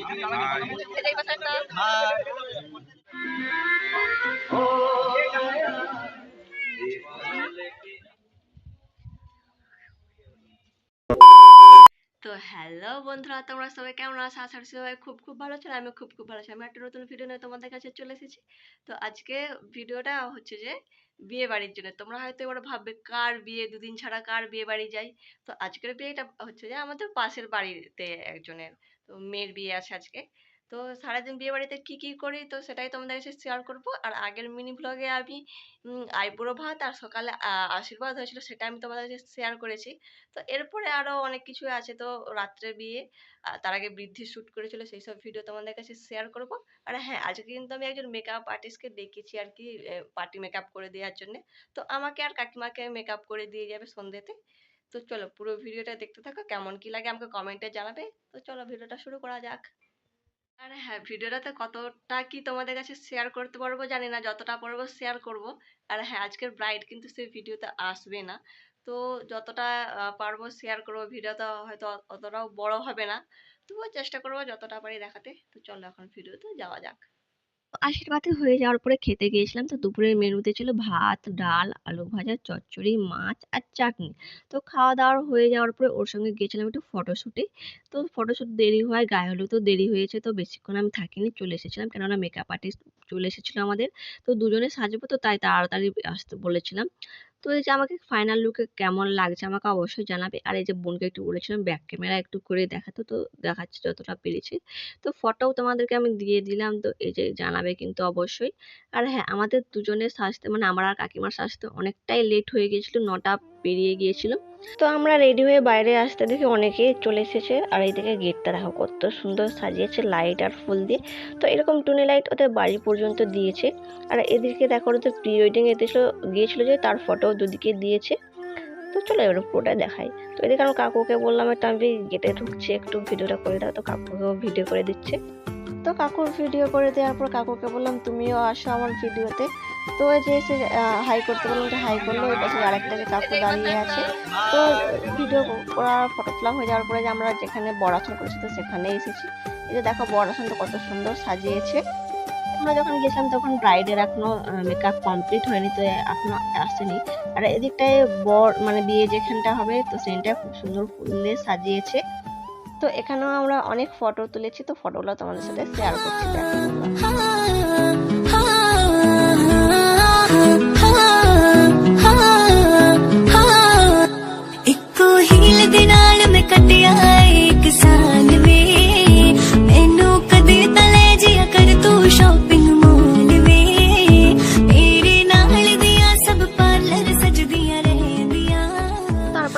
তো হ্যালো বন্ধুরা, তোমরা সবাই কেমন আছো? আশা করছি সবাই খুব খুব ভালো আছো। আমি খুব খুব ভালো আছি। আমি একটা নতুন ভিডিও নিয়ে তোমাদের কাছে চলে এসেছি। তো আজকে ভিডিওটা হচ্ছে যে বিয়ে বাড়ির জন্য। তোমরা হয়তো এবার ভাববে কার বিয়ে, দুদিন ছাড়া কার বিয়ে বাড়ি যাই। তো আজকের বিয়েটা হচ্ছে যে আমাদের পাশের বাড়িতে একজনের, তো মেয়ের বিয়ে আছে আজকে। তো সারাদিন বিয়ে বাড়িতে কি কি করি তো সেটাই তোমাদের কাছে শেয়ার করবো। আর আগের মিনি ব্লগে আমি আইবুড়ো ভাত আর সকালে আশীর্বাদ হয়েছিল, সেটা আমি তোমাদের কাছে শেয়ার করেছি। তো এরপরে আরো অনেক কিছু আছে। তো রাত্রে বিয়ে, তার আগে বৃদ্ধি শুট করেছিল, সেই সব ভিডিও তোমাদের কাছে শেয়ার করব। আর হ্যাঁ, আজকে কিন্তু আমি একজন মেকআপ আর্টিস্টকে ডেকেছি আর কি, পার্টি মেকআপ করে দেওয়ার জন্য। তো আমাকে আর কাকিমাকে মেকআপ করে দিয়ে যাবে সন্ধ্যেতে। তো চলো পুরো ভিডিওটা দেখতে থাকো, কেমন কি লাগে আমাকে কমেন্টে জানাবে। তো চলো ভিডিওটা শুরু করা যাক। আর হ্যাঁ, ভিডিওটাতে কতটা কি তোমাদের কাছে শেয়ার করতে পারবো জানি না, যতটা পারবো শেয়ার করব। আর হ্যাঁ, আজকের ব্রাইড কিন্তু সেই ভিডিওতে আসবে না। তো যতটা পারবো শেয়ার করবো। ভিডিওটা হয়তো অতটাও বড় হবে না, তবুও চেষ্টা করবো যতটা পারি দেখাতে। তো চলো এখন ভিডিওতে যাওয়া যাক। আশীর্বাদে হয়ে যাওয়ার পরে খেতে গিয়েছিলাম। তো দুপুরের মেনুতে ছিল ভাত, ডাল, আলু ভাজা, চচ্চড়ি, মাছ আর চাটনি। তো খাওয়া দাওয়া হয়ে যাওয়ার পরে ওর সঙ্গে গিয়েছিলাম একটু ফটোশুটে। তো ফটোশুট দেরি হয়, গায়ে হলুদও দেরি হয়েছে, তো বেশিক্ষণ আমি থাকিনি, চলে এসেছিলাম, কেননা মেকআপ আর্টিস্ট চলে এসেছিল আমাদের। তো দুজনে সাজবো, তো তাই তাড়াতাড়ি আসতে বলেছিলাম। তো এই যে আমাকে ফাইনাল লুকে কেমন লাগছে আমাকে অবশ্যই জানাবে। আর এই যে বোনকে একটু বলেছিলাম ব্যাক ক্যামেরা একটু করে দেখাতে, তো দেখাচ্ছি যতটা পেরেছি। তো ফটোও তোমাদেরকে আমি দিয়ে দিলাম, তো এই যে জানাবে কিন্তু অবশ্যই। আর হ্যাঁ, আমাদের দুজনের সাজতে মানে আমার আর কাকিমার সাজতে অনেকটাই লেট হয়ে গিয়েছিল, 9টা পেরিয়ে গিয়েছিল। তো আমরা রেডি হয়ে বাইরে আসতে দেখি অনেকেই চলে এসেছে। আর এইদিকে গেটটা দেখো কত সুন্দর সাজিয়েছে লাইট আর ফুল দিয়ে। তো এরকম টুনি লাইট ওদের বাড়ি পর্যন্ত দিয়েছে। আর এদিকে দেখো ওদের প্রি ওয়েডিং এতে গিয়েছিল যে তার ফটো দুদিকে দিয়েছে। তো চলো এবার পুরোটা দেখাই। তো এদিকে আমি কাকুকে বললাম একটু আমি গেটে ঢুকছি, একটু ভিডিওটা করে দাও। তো কাকুকেও ভিডিও করে দিচ্ছে। তো কাকুর ভিডিও করে দেওয়ার পর কাকুকে বললাম তুমিও আসো আমার ভিডিওতে। তো ওই যে এসে হাই করতে বললাম, যে হাই করলো। ওই পাশে আরেকটা যে কাকু দাঁড়িয়ে আছে। তো ভিডিও করা ফটো তোলা হয়ে যাওয়ার পরে যে আমরা যেখানে বড়াসন করেছি তো সেখানে এসেছি। এই যে দেখো বড়াসনটা কত সুন্দর সাজিয়েছে। আমরা যখন গেছিলাম তখন ব্রাইডের এখনো মেকআপ কমপ্লিট হয়নি, তো এখনো আসেনি। আর এদিকটায় বর মানে বিয়ে যেখানটা হবে তো সেখানটা খুব সুন্দর ফুল দিয়ে সাজিয়েছে। তো এখানেও আমরা অনেক ফটো তুলেছি, তো ফটোগুলো তোমাদের সাথে শেয়ার করছি, দেখো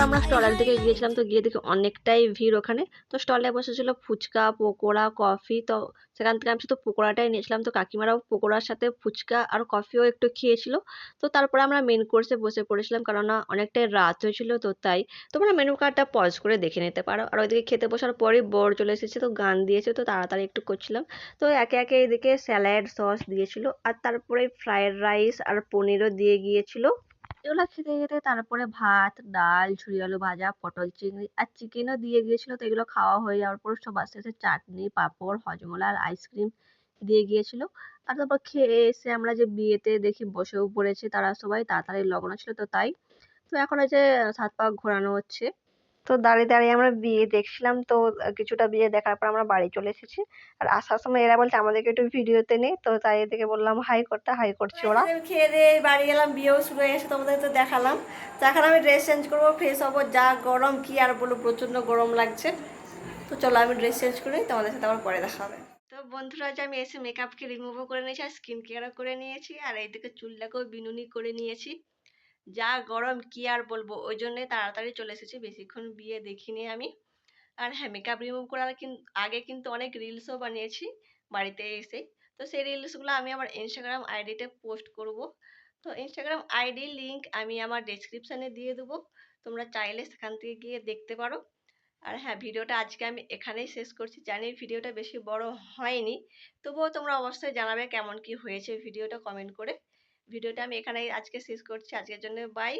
আমরা স্টলের দিকে গিয়েছিলাম। তো গিয়ে দেখি অনেকটাই ভিড় ওখানে। তো স্টলে বসেছিল ফুচকা, পকোড়া, কফি। তো সেখান থেকে আমি শুধু পকোড়াটাই নিয়েছিলাম। তো কাকিমারাও পকোড়ার সাথে ফুচকা আর কফিও একটু খেয়েছিল। তো তারপরে আমরা মেন কোর্সে বসে পড়েছিলাম, কেননা অনেকটাই রাত হয়েছিল, তো তাই। তোমরা মেনু কার্ডটা পজ করে দেখে নিতে পারো। আর ওইদিকে খেতে বসার পরেই বর চলে এসেছে, তো গান দিয়েছে, তো তাড়াতাড়ি একটু করছিলাম। তো একে একে এদিকে স্যালাড সস দিয়েছিল, আর তারপরে ফ্রায়েড রাইস আর পনিরও দিয়ে গিয়েছিল। এগুলো খেতে খেতে তারপরে ভাত, ডাল, ঝুরি আলু ভাজা, পটল চিংড়ি আর চিকেনও দিয়ে গিয়েছিল। তো এগুলো খাওয়া হয়ে যাওয়ার পর সব আস্তে আস্তে চাটনি, পাঁপড়, হজমোলা আর আইসক্রিম দিয়ে গিয়েছিল। আর তারপর খেয়ে এসে আমরা যে বিয়েতে দেখি বসেও পড়েছে তারা সবাই, তাড়াতাড়ি লগ্ন ছিল তো তাই। তো এখন এই যে 7 পাক ঘোরানো হচ্ছে। তো দাঁড়িয়ে দাঁড়িয়ে আমরা বিয়ে দেখছিলাম। তো কিছুটা বিয়ে দেখার পর আমরা বাড়ি চলে এসেছি। আর আসার সময় এরা বলছে আমাদেরকে একটু ভিডিওতে নে, তো তাই এদিকে বললাম হাই করতে, হাই করছে ওরা। খেয়ে দিয়ে বাড়ি গেলাম, বিয়েও শুরু হয়ে গেছে, তোমাদের তো দেখালাম। তো এখন আমি ড্রেস চেঞ্জ করবো, ফ্রেশ হবো। যা গরম কি আর বলবো, প্রচন্ড গরম লাগছে। তো চলো আমি ড্রেস চেঞ্জ করে তোমাদের সাথে আবার পরে দেখা হবে। তো বন্ধুরা, যে আমি এসে মেকআপকে রিমুভও করে নিয়েছি আর স্কিন কেয়ারও করে নিয়েছি, আর এইদিকে চুলটাকেও বিনুনি করে নিয়েছি। যা গরম কি আর বলবো, ওই জন্যই তাড়াতাড়ি চলে এসেছি, বেশিক্ষণ বিয়ে দেখিনি আমি। আর হ্যাঁ, মেকআপ রিমুভ করার আগে কিন্তু অনেক রিলসও বানিয়েছি বাড়িতে এসে। তো সেই রিলসগুলো আমি আমার ইনস্টাগ্রাম আইডিতে পোস্ট করব। তো ইনস্টাগ্রাম আইডি লিঙ্ক আমি আমার ডেসক্রিপশানে দিয়ে দেবো, তোমরা চাইলে সেখান থেকে গিয়ে দেখতে পারো। আর হ্যাঁ, ভিডিওটা আজকে আমি এখানেই শেষ করছি। জানি ভিডিওটা বেশি বড় হয়নি, তবুও তোমরা অবশ্যই জানাবে কেমন কি হয়েছে ভিডিওটা কমেন্ট করে। ভিডিওটা আমি এখানেই আজকে শেষ করছি, আজকের জন্য বাই।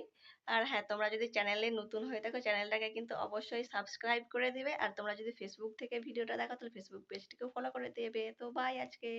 আর হ্যাঁ, তোমরা যদি চ্যানেলে নতুন হয়ে থাকো চ্যানেলটাকে কিন্তু অবশ্যই সাবস্ক্রাইব করে দিবে, আর তোমরা যদি ফেসবুক থেকে ভিডিওটা দেখো তাহলে ফেসবুক পেজটিকেও ফলো করে দেবে। তো বাই আজকে।